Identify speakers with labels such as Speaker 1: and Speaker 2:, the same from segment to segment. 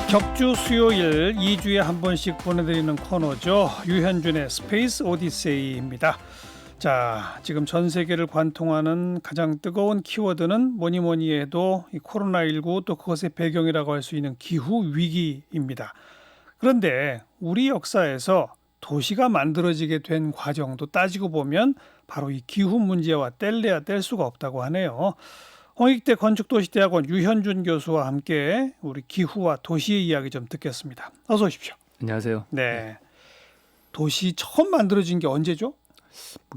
Speaker 1: 격주 수요일 2주에 한 번씩 보내드리는 코너죠. 유현준의 스페이스 오디세이입니다. 자, 지금 전 세계를 관통하는 가장 뜨거운 키워드는 뭐니 해도 이 코로나19 또 그것의 배경이라고 할 수 있는 기후 위기입니다. 그런데 우리 역사에서 도시가 만들어지게 된 과정도 따지고 보면 바로 이 기후 문제와 뗄래야 뗄 수가 없다고 하네요. 홍익대 건축도시대학원 유현준 교수와 함께 우리 기후와 도시의 이야기 좀 듣겠습니다. 어서 오십시오.
Speaker 2: 안녕하세요.
Speaker 1: 네. 도시 처음 만들어진 게 언제죠?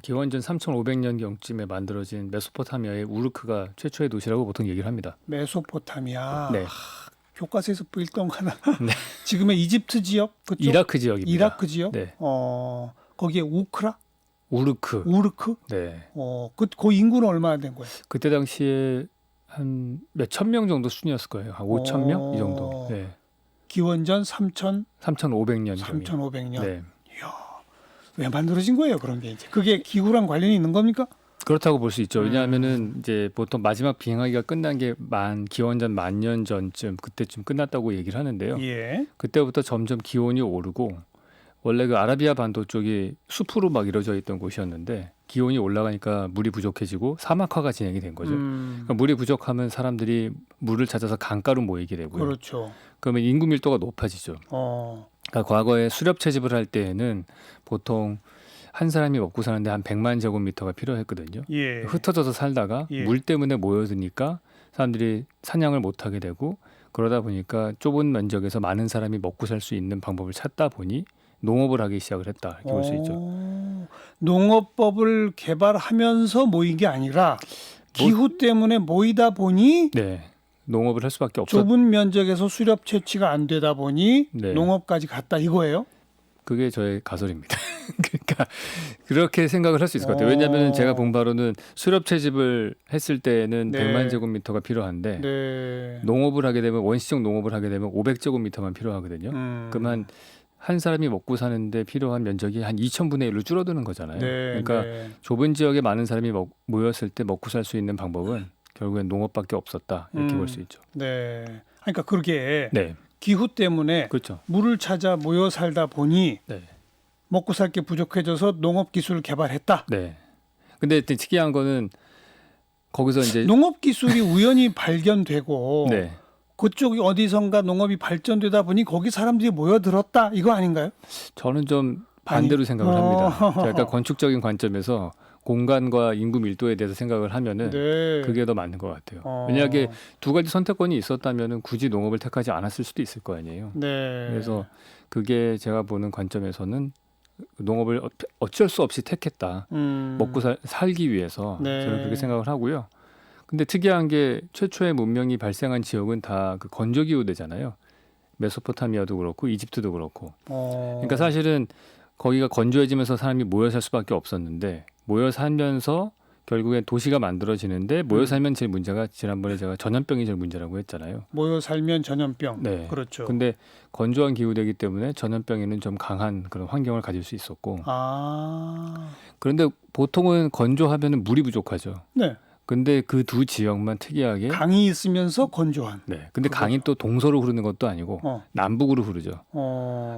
Speaker 2: 기원전 3,500년경쯤에 만들어진 메소포타미아의 우르크가 최초의 도시라고 보통 얘기를 합니다.
Speaker 1: 메소포타미아.
Speaker 2: 네.
Speaker 1: 교과서에서 읽던 거나
Speaker 2: 네.
Speaker 1: 지금의 이집트 지역 그쪽?
Speaker 2: 이라크 지역입니다.
Speaker 1: 이라크 지역?
Speaker 2: 네.
Speaker 1: 거기에 우크라?
Speaker 2: 우르크. 네.
Speaker 1: 그 인구는 얼마나 된 거예요?
Speaker 2: 그때 당시에 한 몇천 명 정도 수준이었을 거예요. 한 5천 명 이 정도. 네.
Speaker 1: 기원전
Speaker 2: 3,500년.
Speaker 1: 3,500년.
Speaker 2: 네.
Speaker 1: 왜 만들어진 거예요, 그런 게 이제? 그게 기후랑 관련이 있는 겁니까?
Speaker 2: 그렇다고 볼 수 있죠. 왜냐하면은 이제 보통 마지막 비행하기가 끝난 게 기원전 10,000년 전쯤 그때쯤 끝났다고 얘기를 하는데요.
Speaker 1: 예.
Speaker 2: 그때부터 점점 기온이 오르고 원래 그 아라비아 반도 쪽이 숲으로 막 이루어져 있던 곳이었는데 기온이 올라가니까 물이 부족해지고 사막화가 진행이 된 거죠. 그러니까 물이 부족하면 사람들이 물을 찾아서 강가로 모이게 되고요.
Speaker 1: 그렇죠.
Speaker 2: 그러면 인구 밀도가 높아지죠. 그러니까 과거에 수렵 채집을 할 때에는 보통 한 사람이 먹고 사는데 한 100만 제곱미터가 필요했거든요.
Speaker 1: 예.
Speaker 2: 흩어져서 살다가
Speaker 1: 예.
Speaker 2: 물 때문에 모여드니까 사람들이 사냥을 못하게 되고 그러다 보니까 좁은 면적에서 많은 사람이 먹고 살 수 있는 방법을 찾다 보니 농업을 하기 시작을 했다 이렇게 볼 수 있죠.
Speaker 1: 농업법을 개발하면서 모인 게 아니라 기후 때문에 모이다 보니
Speaker 2: 네, 농업을 할 수밖에 없었.
Speaker 1: 좁은 면적에서 수렵 채취가 안 되다 보니
Speaker 2: 네.
Speaker 1: 농업까지 갔다 이거예요?
Speaker 2: 그게 저의 가설입니다. 그러니까 그렇게 생각을 할 수 있을 것 같아요. 왜냐하면 제가 본 바로는 수렵 채집을 했을 때는
Speaker 1: 네.
Speaker 2: 100만 제곱미터가 필요한데
Speaker 1: 네.
Speaker 2: 농업을 하게 되면 원시적 농업을 하게 되면 500제곱미터만 필요하거든요. 그러면 한 사람이 먹고 사는데 필요한 면적이 한 2,000분의 1로 줄어드는 거잖아요.
Speaker 1: 네.
Speaker 2: 그러니까
Speaker 1: 네.
Speaker 2: 좁은 지역에 많은 사람이 모였을 때 먹고 살 수 있는 방법은 결국엔 농업밖에 없었다 이렇게 볼 수 있죠.
Speaker 1: 네. 그러니까 그렇게
Speaker 2: 네,
Speaker 1: 기후 때문에
Speaker 2: 그렇죠.
Speaker 1: 물을 찾아 모여 살다 보니
Speaker 2: 네,
Speaker 1: 먹고 살 게 부족해져서 농업 기술을 개발했다.
Speaker 2: 네. 근데 특이한 거는 거기서 이제
Speaker 1: 농업 기술이 우연히 발견되고
Speaker 2: 네.
Speaker 1: 그쪽이 어디선가 농업이 발전되다 보니 거기 사람들이 모여들었다 이거 아닌가요?
Speaker 2: 저는 좀 반대로 생각을 합니다.
Speaker 1: 어.
Speaker 2: 약간 건축적인 관점에서 공간과 인구 밀도에 대해서 생각을 하면은
Speaker 1: 네.
Speaker 2: 그게 더 맞는 것 같아요. 왜냐하면 두 가지 선택권이 있었다면은 굳이 농업을 택하지 않았을 수도 있을 거 아니에요.
Speaker 1: 네.
Speaker 2: 그래서 그게 제가 보는 관점에서는 농업을 어쩔 수 없이 택했다. 먹고 살기 위해서
Speaker 1: 네.
Speaker 2: 저는 그렇게 생각을 하고요. 근데 특이한 게 최초의 문명이 발생한 지역은 다 그 건조기후대잖아요. 메소포타미아도 그렇고 이집트도 그렇고. 그러니까 사실은 거기가 건조해지면서 사람이 모여 살 수밖에 없었는데 모여 살면서 결국엔 도시가 만들어지는데 모여 살면 제일 문제가 지난번에 제가 전염병이 제일 문제라고 했잖아요.
Speaker 1: 모여 살면 전염병.
Speaker 2: 네.
Speaker 1: 그렇죠.
Speaker 2: 근데 건조한 기후되기 때문에 전염병에는 좀 강한 그런 환경을 가질 수 있었고. 그런데 보통은 건조하면은 물이 부족하죠.
Speaker 1: 네.
Speaker 2: 근데 그 두 지역만 특이하게
Speaker 1: 강이 있으면서 건조한.
Speaker 2: 네. 근데 강이 또 동서로 흐르는 것도 아니고 남북으로 흐르죠.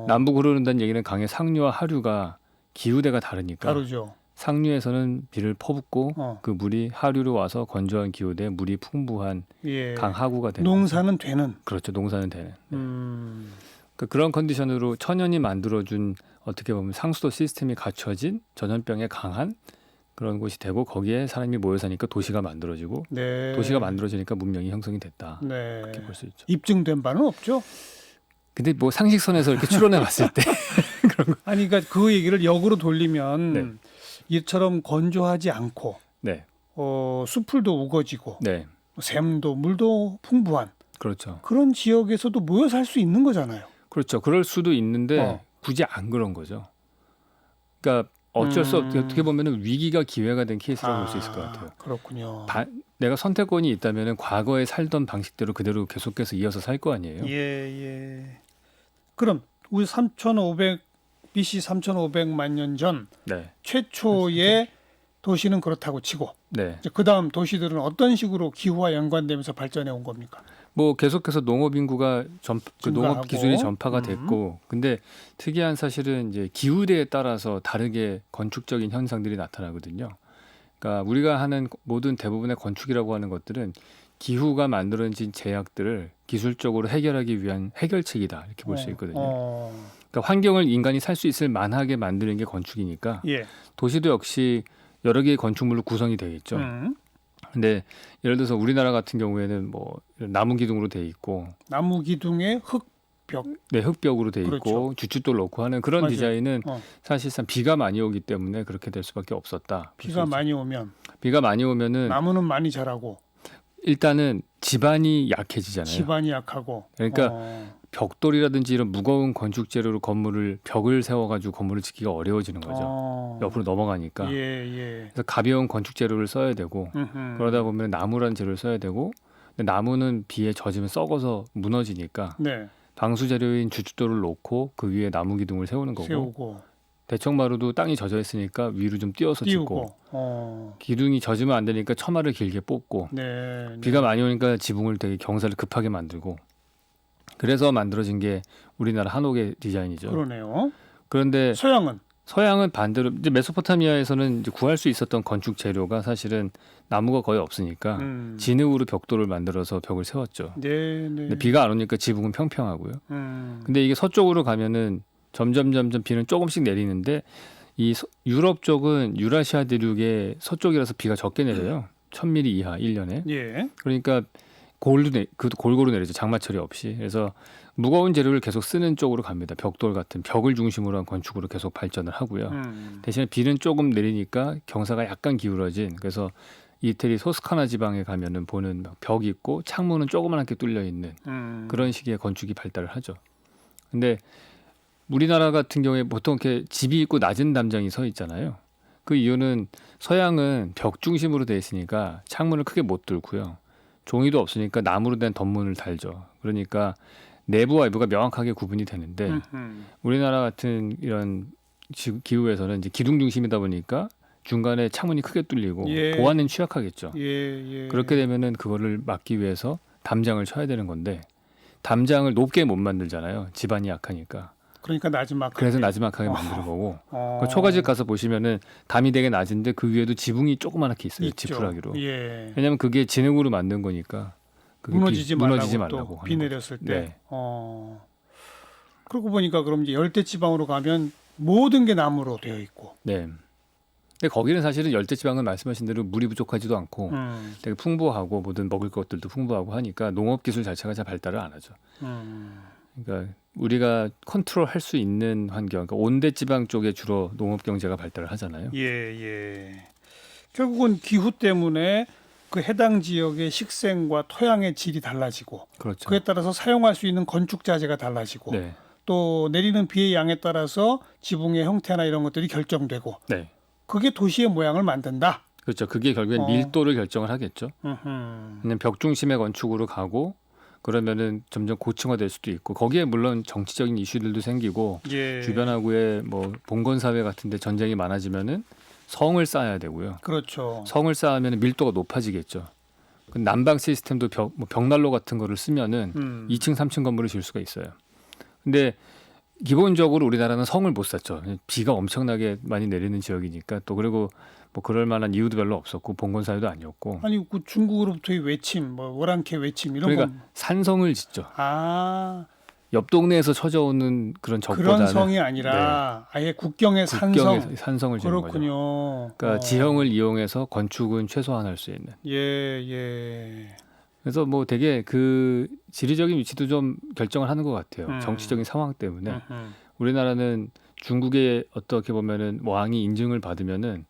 Speaker 2: 남북으로 흐른다는 얘기는 강의 상류와 하류가 기후대가 다르니까
Speaker 1: 다르죠.
Speaker 2: 상류에서는 비를 퍼붓고 그 물이 하류로 와서 건조한 기후대에 물이 풍부한
Speaker 1: 예.
Speaker 2: 강 하구가 되는
Speaker 1: 농사는 되는.
Speaker 2: 그렇죠. 농사는 되는. 그러니까 그런 컨디션으로 천연이 만들어준 어떻게 보면 상수도 시스템이 갖춰진 전염병에 강한 그런 곳이 되고 거기에 사람이 모여 사니까 도시가 만들어지고
Speaker 1: 네.
Speaker 2: 도시가 만들어지니까 문명이 형성이 됐다.
Speaker 1: 네.
Speaker 2: 그렇게 볼 수 있죠.
Speaker 1: 입증된 바는 없죠.
Speaker 2: 근데 뭐 상식선에서 이렇게 추론해 봤을 때 그런 거.
Speaker 1: 아니 그러니까 그 얘기를 역으로 돌리면
Speaker 2: 네.
Speaker 1: 이처럼 건조하지 않고
Speaker 2: 네.
Speaker 1: 수풀도 우거지고
Speaker 2: 네.
Speaker 1: 샘도 물도 풍부한
Speaker 2: 그렇죠.
Speaker 1: 그런 지역에서도 모여 살 수 있는 거잖아요.
Speaker 2: 그렇죠. 그럴 수도 있는데 굳이 안 그런 거죠. 그러니까 어쩔 수 없이 어떻게 보면은 위기가 기회가 된 케이스라고 볼 수 있을 것 같아요.
Speaker 1: 그렇군요.
Speaker 2: 내가 선택권이 있다면은 과거에 살던 방식대로 그대로 계속해서 이어서 살 거 아니에요.
Speaker 1: 예. 그럼 우리 BC 3,500만 년 전
Speaker 2: 네.
Speaker 1: 최초의 도시는 그렇다고 치고
Speaker 2: 네.
Speaker 1: 그 다음 도시들은 어떤 식으로 기후와 연관되면서 발전해 온 겁니까?
Speaker 2: 뭐 계속해서 농업 인구가 그 농업
Speaker 1: 증가하고.
Speaker 2: 기술이 전파가 됐고, 근데 특이한 사실은 이제 기후대에 따라서 다르게 건축적인 현상들이 나타나거든요. 그러니까 우리가 하는 모든 대부분의 건축이라고 하는 것들은 기후가 만들어진 제약들을 기술적으로 해결하기 위한 해결책이다 이렇게 볼 수 있거든요. 그러니까 환경을 인간이 살 수 있을 만하게 만드는 게 건축이니까
Speaker 1: 예.
Speaker 2: 도시도 역시 여러 개의 건축물로 구성이 되어 있죠. 근데 예를 들어서 우리나라 같은 경우에는 뭐 나무 기둥으로 돼 있고,
Speaker 1: 나무 기둥에 흙벽.
Speaker 2: 네, 흙벽으로 돼 있고,
Speaker 1: 그렇죠.
Speaker 2: 주춧돌 넣고 하는 그런
Speaker 1: 맞아요.
Speaker 2: 디자인은
Speaker 1: 어.
Speaker 2: 사실상 비가 많이 오기 때문에 그렇게 될 수밖에 없었다.
Speaker 1: 비가 많이 오면
Speaker 2: 비가 많이 오면은
Speaker 1: 나무는 많이 자라고
Speaker 2: 일단은 지반이 약해지잖아요.
Speaker 1: 집안이 약하고.
Speaker 2: 그러니까 벽돌이라든지 이런 무거운 건축 재료로 벽을 세워가지고 건물을 짓기가 어려워지는 거죠. 옆으로 넘어가니까.
Speaker 1: 예, 예.
Speaker 2: 그래서 가벼운 건축 재료를 써야 되고, 그러다 보면 나무라는 재료를 써야 되고, 근데 나무는 비에 젖으면 썩어서 무너지니까
Speaker 1: 네.
Speaker 2: 방수 재료인 주춧돌을 놓고 그 위에 나무 기둥을 세우는 거고,
Speaker 1: 세우고
Speaker 2: 대청마루도 땅이 젖어 있으니까 위로 좀 띄워서 짓고,
Speaker 1: 띄우고.
Speaker 2: 기둥이 젖으면 안 되니까 처마를 길게 뽑고,
Speaker 1: 네.
Speaker 2: 비가 많이 오니까 지붕을 되게 경사를 급하게 만들고, 그래서 만들어진 게 우리나라 한옥의 디자인이죠.
Speaker 1: 그러네요.
Speaker 2: 그런데
Speaker 1: 서양은
Speaker 2: 반대로 이제 메소포타미아에서는 이제 구할 수 있었던 건축 재료가 사실은 나무가 거의 없으니까 진흙으로 벽돌을 만들어서 벽을 세웠죠.
Speaker 1: 네, 네.
Speaker 2: 근데 비가 안 오니까 지붕은 평평하고요. 근데 이게 서쪽으로 가면은 점점 비는 조금씩 내리는데 이 유럽 쪽은 유라시아 대륙의 서쪽이라서 비가 적게 내려요. 1000mm 이하 1년에.
Speaker 1: 예.
Speaker 2: 그러니까 골고루 내리죠. 장마철이 없이. 그래서 무거운 재료를 계속 쓰는 쪽으로 갑니다. 벽돌 같은 벽을 중심으로 한 건축으로 계속 발전을 하고요. 대신에 비는 조금 내리니까 경사가 약간 기울어진, 그래서 이태리 토스카나 지방에 가면은 보는 벽이 있고 창문은 조그맣게 뚫려 있는 그런 식의 건축이 발달을 하죠. 근데 우리나라 같은 경우에 보통 이렇게 집이 있고 낮은 담장이 서 있잖아요. 그 이유는 서양은 벽 중심으로 돼 있으니까 창문을 크게 못 뚫고요. 종이도 없으니까 나무로 된 덧문을 달죠. 그러니까 내부와 외부가 명확하게 구분이 되는데 우리나라 같은 이런 기후에서는 이제 기둥 중심이다 보니까 중간에 창문이 크게 뚫리고
Speaker 1: 예.
Speaker 2: 보안은 취약하겠죠.
Speaker 1: 예.
Speaker 2: 그렇게 되면은 그거를 막기 위해서 담장을 쳐야 되는 건데 담장을 높게 못 만들잖아요. 집안이 약하니까.
Speaker 1: 그러니까 나지막하게.
Speaker 2: 그래서 나지막하게 만드는 거고. 그 초가집 가서 보시면은 담이 되게 낮은데 그 위에도 지붕이 조그맣게 있어요.
Speaker 1: 있죠.
Speaker 2: 지푸라기로.
Speaker 1: 예.
Speaker 2: 왜냐하면 그게 진흙으로 만든 거니까. 그게
Speaker 1: 무너지지 말라고
Speaker 2: 하는
Speaker 1: 비
Speaker 2: 거죠.
Speaker 1: 내렸을 때.
Speaker 2: 네.
Speaker 1: 그러고 보니까 그럼 이제 열대 지방으로 가면 모든 게 나무로 되어 있고.
Speaker 2: 네. 근데 거기는 사실은 열대지방은 말씀하신 대로 물이 부족하지도 않고 되게 풍부하고 모든 먹을 것들도 풍부하고 하니까 농업 기술 자체가 잘 발달을 안 하죠. 그러니까 우리가 컨트롤할 수 있는 환경, 그러니까 온대지방 쪽에 주로 농업 경제가 발달을 하잖아요.
Speaker 1: 예. 결국은 기후 때문에 그 해당 지역의 식생과 토양의 질이 달라지고,
Speaker 2: 그렇죠.
Speaker 1: 그에 따라서 사용할 수 있는 건축 자재가 달라지고,
Speaker 2: 네.
Speaker 1: 또 내리는 비의 양에 따라서 지붕의 형태나 이런 것들이 결정되고,
Speaker 2: 네.
Speaker 1: 그게 도시의 모양을 만든다.
Speaker 2: 그렇죠. 그게 결국엔 밀도를 결정을 하겠죠. 그냥 벽 중심의 건축으로 가고 그러면은 점점 고층화될 수도 있고 거기에 물론 정치적인 이슈들도 생기고
Speaker 1: 예.
Speaker 2: 주변하고의 뭐 봉건 사회 같은데 전쟁이 많아지면은 성을 쌓아야 되고요.
Speaker 1: 그렇죠.
Speaker 2: 성을 쌓으면 밀도가 높아지겠죠. 그 난방 시스템도 벽난로 같은 거를 쓰면은 2층, 3층 건물을 지을 수가 있어요. 근데 기본적으로 우리나라는 성을 못 쌓죠. 비가 엄청나게 많이 내리는 지역이니까 또 그리고 뭐 그럴 만한 이유도 별로 없었고 봉건 사회도 아니었고.
Speaker 1: 아니 그 중국으로부터의 외침, 뭐 워랑케 외침 이런
Speaker 2: 그러니까
Speaker 1: 건.
Speaker 2: 산성을 짓죠. 옆 동네에서 쳐져오는 그런 적보다는
Speaker 1: 그런 성이 아니라 아예 국경의
Speaker 2: 산성을 짓는
Speaker 1: 그렇군요.
Speaker 2: 거죠. 그러니까 지형을 이용해서 건축은 최소화할 수 있는.
Speaker 1: 예.
Speaker 2: 그래서 뭐 되게 그 지리적인 위치도 좀 결정을 하는 것 같아요. 정치적인 상황 때문에. 우리나라는 중국에 어떻게 보면은 왕이 인증을 받으면은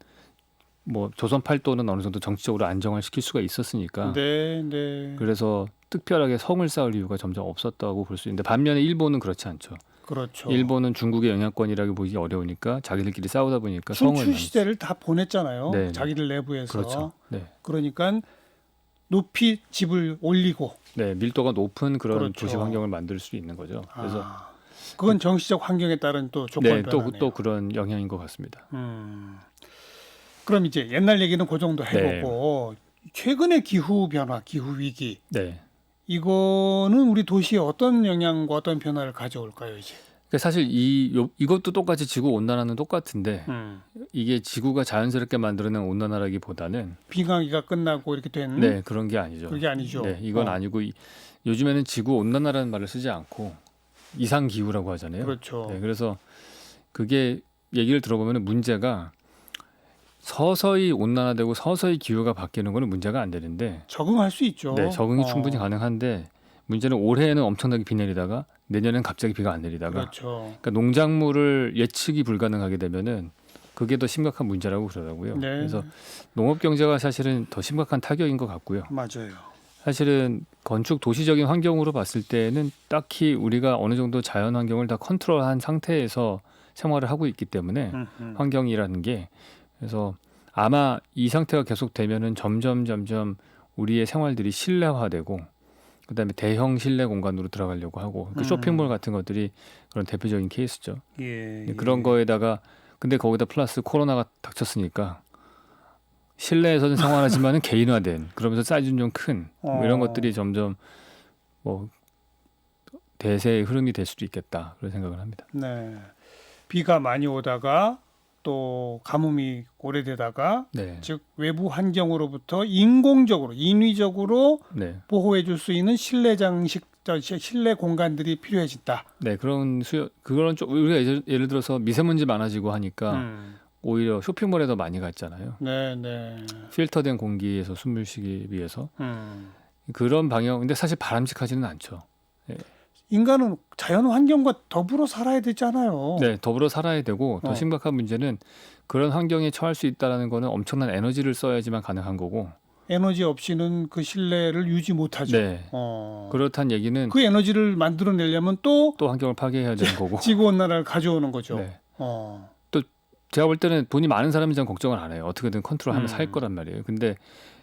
Speaker 2: 뭐 조선 팔도는 어느 정도 정치적으로 안정을 시킬 수가 있었으니까.
Speaker 1: 네.
Speaker 2: 그래서 특별하게 성을 쌓을 이유가 점점 없었다고 볼 수 있는데 반면에 일본은 그렇지 않죠.
Speaker 1: 그렇죠.
Speaker 2: 일본은 중국의 영향권이라고 보기 어려우니까 자기들끼리 싸우다 보니까 성을
Speaker 1: 춘추 시대를 다 보냈잖아요.
Speaker 2: 네.
Speaker 1: 자기들 내부에서.
Speaker 2: 그렇죠. 네.
Speaker 1: 그러니까 높이 집을 올리고.
Speaker 2: 네, 밀도가 높은 그런
Speaker 1: 그렇죠.
Speaker 2: 도시 환경을 만들 수 있는 거죠. 그래서
Speaker 1: 그건 정치적 환경에 따른 또 조건 변화네요.
Speaker 2: 또 그런 영향인 것 같습니다.
Speaker 1: 그럼 이제 옛날 얘기는 그 정도 해보고 최근의 기후 변화, 기후 위기
Speaker 2: 네.
Speaker 1: 이거는 우리 도시에 어떤 영향과 어떤 변화를 가져올까요, 이제?
Speaker 2: 그러니까 사실 이것도 똑같이 지구 온난화는 똑같은데 이게 지구가 자연스럽게 만들어낸 온난화라기보다는
Speaker 1: 빙하기가 끝나고 이렇게 된
Speaker 2: 네, 그런 게 아니죠.
Speaker 1: 그게 아니죠.
Speaker 2: 네, 이건 아니고 요즘에는 지구 온난화라는 말을 쓰지 않고 이상 기후라고 하잖아요.
Speaker 1: 그렇죠.
Speaker 2: 네, 그래서 그게 얘기를 들어보면 문제가 서서히 온난화되고 서서히 기후가 바뀌는 거는 문제가 안 되는데
Speaker 1: 적응할 수 있죠.
Speaker 2: 네, 적응이 충분히 가능한데 문제는 올해에는 엄청나게 비 내리다가 내년엔 갑자기 비가 안 내리다가
Speaker 1: 그렇죠.
Speaker 2: 그러니까 농작물을 예측이 불가능하게 되면은 그게 더 심각한 문제라고 그러더라고요.
Speaker 1: 네.
Speaker 2: 그래서 농업 경제가 사실은 더 심각한 타격인 것 같고요.
Speaker 1: 맞아요.
Speaker 2: 사실은 건축 도시적인 환경으로 봤을 때는 딱히 우리가 어느 정도 자연 환경을 다 컨트롤한 상태에서 생활을 하고 있기 때문에 환경이라는 게 그래서 아마 이 상태가 계속되면은 점점 우리의 생활들이 실내화되고 그다음에 대형 실내 공간으로 들어가려고 하고 그 쇼핑몰 같은 것들이 그런 대표적인 케이스죠.
Speaker 1: 예,
Speaker 2: 그런 거에다가 근데 거기다 플러스 코로나가 닥쳤으니까 실내에서는 생활하지만은 개인화된 그러면서 사이즈는 좀 큰 이런 것들이 점점 뭐 대세의 흐름이 될 수도 있겠다 그런 생각을 합니다.
Speaker 1: 네. 비가 많이 오다가 또 가뭄이 오래되다가
Speaker 2: 네,
Speaker 1: 즉 외부 환경으로부터 인공적으로 인위적으로
Speaker 2: 네,
Speaker 1: 보호해 줄 수 있는 실내 장식 실내 공간들이 필요해진다.
Speaker 2: 네 그런 그거는 좀 우리가 예를 들어서 미세먼지 많아지고 하니까 오히려 쇼핑몰에 더 많이 갔잖아요.
Speaker 1: 네, 네.
Speaker 2: 필터된 공기에서 숨을 쉬기 위해서 그런 방향. 근데 사실 바람직하지는 않죠.
Speaker 1: 인간은 자연 환경과 더불어 살아야 되잖아요.
Speaker 2: 네, 더불어 살아야 되고 더
Speaker 1: 어.
Speaker 2: 심각한 문제는 그런 환경에 처할 수 있다라는 거는 엄청난 에너지를 써야지만 가능한 거고.
Speaker 1: 에너지 없이는 그 실내를 유지 못하죠.
Speaker 2: 네. 그렇다는 얘기는
Speaker 1: 그 에너지를 만들어내려면 또
Speaker 2: 또 환경을 파괴해야 되는 거고.
Speaker 1: 지구 온난화를 가져오는 거죠.
Speaker 2: 네. 또 제가 볼 때는 돈이 많은 사람이 전 걱정을 안 해요. 어떻게든 컨트롤하면 살 거란 말이에요. 근데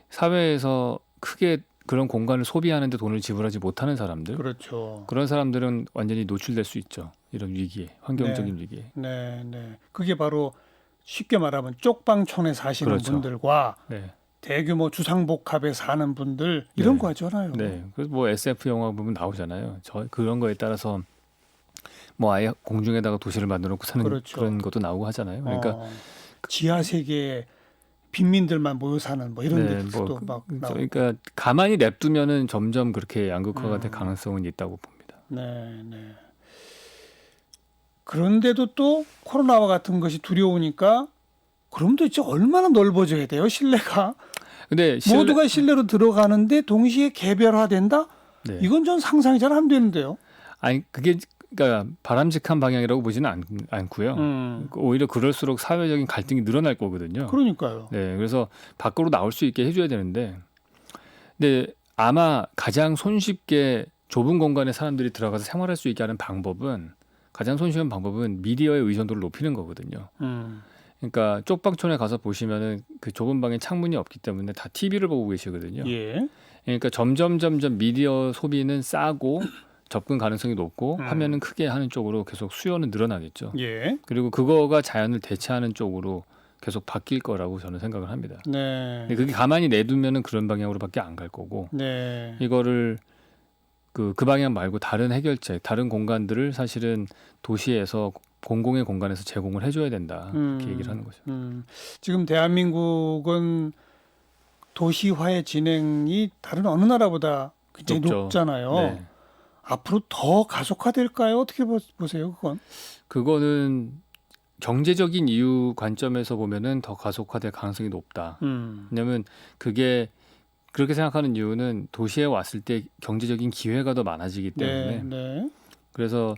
Speaker 2: 사회에서 크게 그런 공간을 소비하는데 돈을 지불하지 못하는 사람들,
Speaker 1: 그렇죠.
Speaker 2: 그런 사람들은 완전히 노출될 수 있죠. 이런 위기에, 환경적인 위기에.
Speaker 1: 네, 네. 그게 바로 쉽게 말하면 쪽방촌에 사시는
Speaker 2: 그렇죠.
Speaker 1: 분들과
Speaker 2: 네,
Speaker 1: 대규모 주상복합에 사는 분들 이런
Speaker 2: 네.
Speaker 1: 거잖아요.
Speaker 2: 네. 그래서 뭐 SF 영화 보면 나오잖아요. 그런 거에 따라서 뭐 아예 공중에다가 도시를 만들어 놓고 사는
Speaker 1: 그렇죠.
Speaker 2: 그런 것도 나오고 하잖아요. 그러니까
Speaker 1: 지하 세계에 빈민들만 모여 사는 뭐 이런
Speaker 2: 네,
Speaker 1: 데도
Speaker 2: 뭐
Speaker 1: 막 나오고.
Speaker 2: 그러니까 가만히 냅두면은 점점 그렇게 양극화가 될 가능성은 있다고 봅니다.
Speaker 1: 네, 네. 그런데도 또 코로나와 같은 것이 두려우니까 그럼 도대체 얼마나 넓어져야 돼요, 실내가?
Speaker 2: 근데
Speaker 1: 모두가 실내로 들어가는데 동시에 개별화된다?
Speaker 2: 네.
Speaker 1: 이건 전 상상이 잘 안 되는데요.
Speaker 2: 아니 그게 그러니까 바람직한 방향이라고 보지는 않고요. 오히려 그럴수록 사회적인 갈등이 늘어날 거거든요.
Speaker 1: 그러니까요.
Speaker 2: 네, 그래서 밖으로 나올 수 있게 해줘야 되는데, 근데 아마 가장 손쉽게 좁은 공간에 사람들이 들어가서 생활할 수 있게 하는 방법은 가장 손쉬운 방법은 미디어의 의존도를 높이는 거거든요. 그러니까 쪽방촌에 가서 보시면은 그 좁은 방에 창문이 없기 때문에 다 TV를 보고 계시거든요.
Speaker 1: 예.
Speaker 2: 그러니까 점점 미디어 소비는 싸고 접근 가능성이 높고 화면은 크게 하는 쪽으로 계속 수요는 늘어나겠죠.
Speaker 1: 예.
Speaker 2: 그리고 그거가 자연을 대체하는 쪽으로 계속 바뀔 거라고 저는 생각을 합니다.
Speaker 1: 네.
Speaker 2: 근데 그게 가만히 내두면은 그런 방향으로밖에 안 갈 거고
Speaker 1: 네.
Speaker 2: 이거를 그 방향 말고 다른 해결책, 다른 공간들을 사실은 도시에서 공공의 공간에서 제공을 해줘야 된다 이렇게 얘기를 하는 거죠.
Speaker 1: 지금 대한민국은 도시화의 진행이 다른 어느 나라보다 굉장히
Speaker 2: 높죠.
Speaker 1: 높잖아요.
Speaker 2: 네.
Speaker 1: 앞으로 더 가속화될까요? 어떻게 보세요, 그건?
Speaker 2: 그거는 경제적인 이유 관점에서 보면은 더 가속화될 가능성이 높다. 왜냐하면 그게 그렇게 생각하는 이유는 도시에 왔을 때 경제적인 기회가 더 많아지기 때문에
Speaker 1: 네.
Speaker 2: 그래서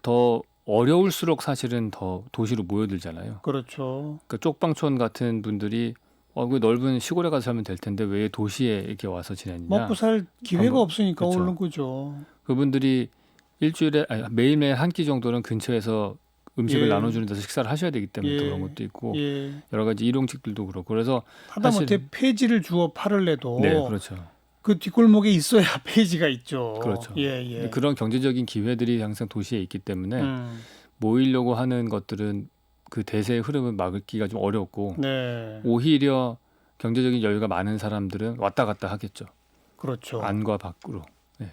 Speaker 2: 더 어려울수록 사실은 더 도시로 모여들잖아요.
Speaker 1: 그렇죠.
Speaker 2: 그러니까 쪽방촌 같은 분들이 그 넓은 시골에 가서 살면 될 텐데 왜 도시에 이렇게 와서 지내느냐.
Speaker 1: 먹고 살 기회가
Speaker 2: 방법.
Speaker 1: 없으니까
Speaker 2: 그렇죠.
Speaker 1: 오는 거죠.
Speaker 2: 그분들이 일주일에 매일매일 한 끼 정도는 근처에서 음식을
Speaker 1: 예.
Speaker 2: 나눠주는 데서 식사를 하셔야 되기 때문에
Speaker 1: 예.
Speaker 2: 또 그런 것도 있고
Speaker 1: 예.
Speaker 2: 여러 가지 일용직들도 그렇고 그래서
Speaker 1: 하다못해 폐지를 주어 팔을 내도
Speaker 2: 네 그렇죠.
Speaker 1: 그 뒷골목에 있어야 폐지가 있죠.
Speaker 2: 그렇죠.
Speaker 1: 예.
Speaker 2: 근데 그런 경제적인 기회들이 항상 도시에 있기 때문에 모이려고 하는 것들은 그 대세의 흐름을 막기가 좀 어렵고
Speaker 1: 네.
Speaker 2: 오히려 경제적인 여유가 많은 사람들은 왔다 갔다 하겠죠.
Speaker 1: 그렇죠.
Speaker 2: 안과 밖으로. 네.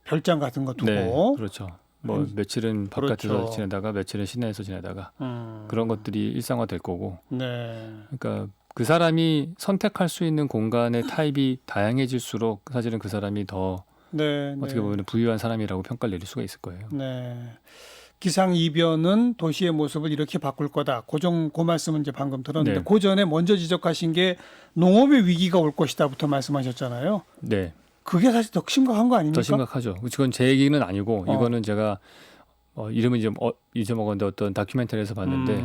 Speaker 1: 별장 같은 거 두고.
Speaker 2: 네, 그렇죠. 뭐
Speaker 1: 음,
Speaker 2: 며칠은 바깥에서
Speaker 1: 그렇죠.
Speaker 2: 지내다가 며칠은 시내에서 지내다가 그런 것들이 일상화될 거고.
Speaker 1: 네.
Speaker 2: 그러니까 그 사람이 선택할 수 있는 공간의 타입이 다양해질수록 사실은 그 사람이 더
Speaker 1: 네.
Speaker 2: 어떻게 보면 부유한 사람이라고 평가를 내릴 수가 있을 거예요.
Speaker 1: 네. 기상 이변은 도시의 모습을 이렇게 바꿀 거다. 그 말씀은 이제 방금 들었는데
Speaker 2: 네.
Speaker 1: 그 전에 먼저 지적하신 게 농업의 위기가 올 것이다부터 말씀하셨잖아요.
Speaker 2: 네,
Speaker 1: 그게 사실 더 심각한 거 아닙니까?
Speaker 2: 더 심각하죠. 그건 제 얘기는 아니고 이거는 제가 이름은 이제 잊어먹었는데 어떤 다큐멘터리에서 봤는데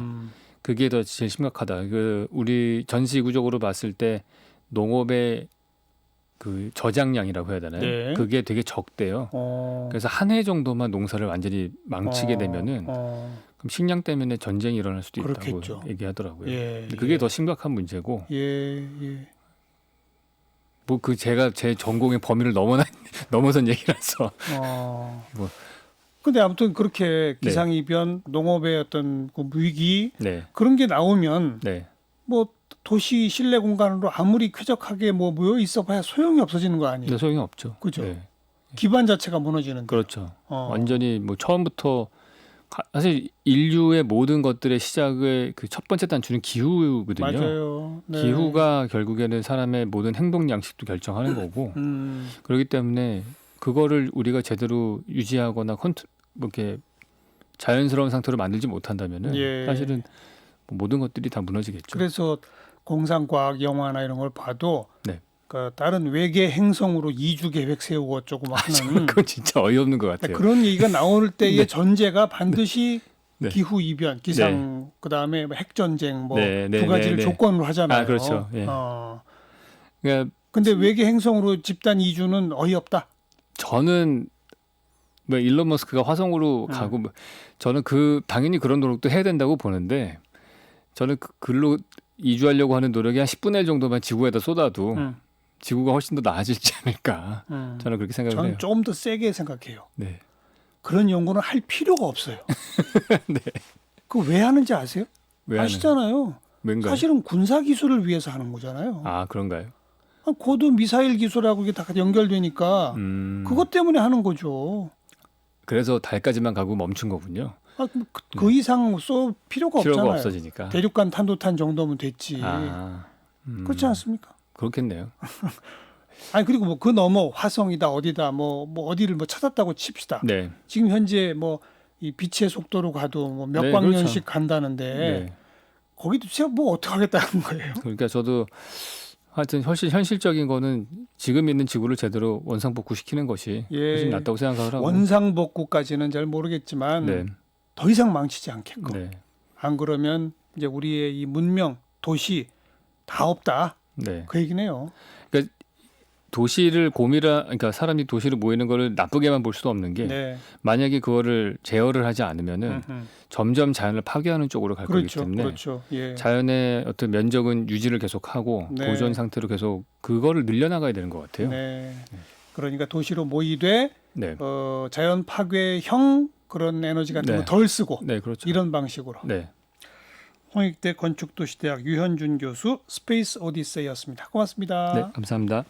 Speaker 2: 그게 더 제일 심각하다. 그 우리 전 지구적으로 봤을 때 농업의 그 저장량이라고 해야 되나요?
Speaker 1: 네.
Speaker 2: 그게 되게 적대요. 그래서 한 해 정도만 농사를 완전히 망치게 되면은 그럼 식량 때문에 전쟁이 일어날 수도 있다고
Speaker 1: 그렇겠죠.
Speaker 2: 얘기하더라고요.
Speaker 1: 예,
Speaker 2: 근데 그게 더 심각한 문제고
Speaker 1: 예.
Speaker 2: 뭐 그 제가 제 전공의 범위를 넘어선 얘기라서 뭐.
Speaker 1: 근데 아무튼 그렇게 기상 이변, 농업의 어떤 그 위기
Speaker 2: 네,
Speaker 1: 그런 게 나오면
Speaker 2: 네,
Speaker 1: 뭐 도시 실내 공간으로 아무리 쾌적하게 뭐 모여 있어봐야 소용이 없어지는 거 아니에요?
Speaker 2: 근데 소용이 없죠.
Speaker 1: 그죠?
Speaker 2: 네.
Speaker 1: 기반 자체가 무너지는데.
Speaker 2: 그렇죠.
Speaker 1: 어.
Speaker 2: 완전히 뭐 처음부터 사실 인류의 모든 것들의 시작의 그 첫 번째 단추는 기후거든요.
Speaker 1: 맞아요. 네.
Speaker 2: 기후가 결국에는 사람의 모든 행동 양식도 결정하는 거고 그렇기 때문에 그거를 우리가 제대로 유지하거나 뭐 이렇게 자연스러운 상태로 만들지 못한다면은
Speaker 1: 예.
Speaker 2: 사실은 뭐 모든 것들이 다 무너지겠죠.
Speaker 1: 그래서 공상과학 영화나 이런 걸 봐도
Speaker 2: 네.
Speaker 1: 그 다른 외계 행성으로 이주 계획 세우고 어쩌고 막 하는
Speaker 2: 그건 진짜 어이없는 것 같아요.
Speaker 1: 그런 얘기가 나올 때의
Speaker 2: 네.
Speaker 1: 전제가 반드시
Speaker 2: 네.
Speaker 1: 기후 이변, 기상, 그다음에 핵 전쟁 뭐
Speaker 2: 네, 네,
Speaker 1: 두 가지를
Speaker 2: 네, 네.
Speaker 1: 조건으로 하잖아요.
Speaker 2: 아, 그렇죠. 예. 그러니까
Speaker 1: 근데 외계 행성으로 집단 이주는 어이없다.
Speaker 2: 저는 뭐 일론 머스크가 화성으로 가고 저는 당연히 그런 노력도 해야 된다고 보는데 저는 글로 이주하려고 하는 노력이 한 10분의 1 정도만 지구에다 쏟아도 지구가 훨씬 더 나아지지 않을까. 저는 그렇게 생각을
Speaker 1: 저는
Speaker 2: 해요.
Speaker 1: 조금 더 세게 생각해요.
Speaker 2: 네.
Speaker 1: 그런 연구는 할 필요가 없어요.
Speaker 2: 네.
Speaker 1: 그거 왜 하는지 아세요?
Speaker 2: 왜
Speaker 1: 아시잖아요.
Speaker 2: 왠가요?
Speaker 1: 사실은 군사 기술을 위해서 하는 거잖아요.
Speaker 2: 아, 그런가요?
Speaker 1: 고도 미사일 기술하고 이게 다 연결되니까 그것 때문에 하는 거죠.
Speaker 2: 그래서 달까지만 가고 멈춘 거군요.
Speaker 1: 그 이상 쏠 필요가 없잖아요.
Speaker 2: 없어지니까.
Speaker 1: 대륙간 탄도탄 정도면 됐지. 그렇지 않습니까?
Speaker 2: 그렇겠네요.
Speaker 1: 아니 그리고 뭐 그 넘어 화성이다 어디다 뭐 어디를 뭐 찾았다고 칩시다.
Speaker 2: 네.
Speaker 1: 지금 현재 뭐 이 빛의 속도로 가도 뭐 몇
Speaker 2: 네,
Speaker 1: 광년씩
Speaker 2: 그렇죠.
Speaker 1: 간다는데
Speaker 2: 네.
Speaker 1: 거기도 진짜 뭐 어떻게 하겠다는 거예요?
Speaker 2: 그러니까 저도 하여튼 훨씬 현실적인 거는 지금 있는 지구를 제대로 원상복구시키는 것이 훨씬 낫다고 생각을 하고.
Speaker 1: 원상복구까지는 잘 모르겠지만
Speaker 2: 네.
Speaker 1: 더 이상 망치지 않겠고
Speaker 2: 네.
Speaker 1: 안 그러면 이제 우리의 이 문명 도시 다 없다
Speaker 2: 네.
Speaker 1: 그 얘기네요.
Speaker 2: 그러니까 그러니까 사람이 도시를 모이는 거를 나쁘게만 볼 수도 없는 게
Speaker 1: 네.
Speaker 2: 만약에 그거를 제어를 하지 않으면은 점점 자연을 파괴하는 쪽으로 갈 거기 때문에
Speaker 1: 그렇죠. 예.
Speaker 2: 자연의 어떤 면적은 유지를 계속하고
Speaker 1: 네.
Speaker 2: 보존 상태로 계속 그거를 늘려나가야 되는 것 같아요.
Speaker 1: 네. 그러니까 도시로 모이되
Speaker 2: 네.
Speaker 1: 자연 파괴형 그런 에너지 같은
Speaker 2: 네.
Speaker 1: 거 덜 쓰고
Speaker 2: 네, 그렇죠.
Speaker 1: 이런 방식으로.
Speaker 2: 네.
Speaker 1: 홍익대 건축도시대학 유현준 교수 스페이스 오디세이였습니다. 고맙습니다.
Speaker 2: 네, 감사합니다.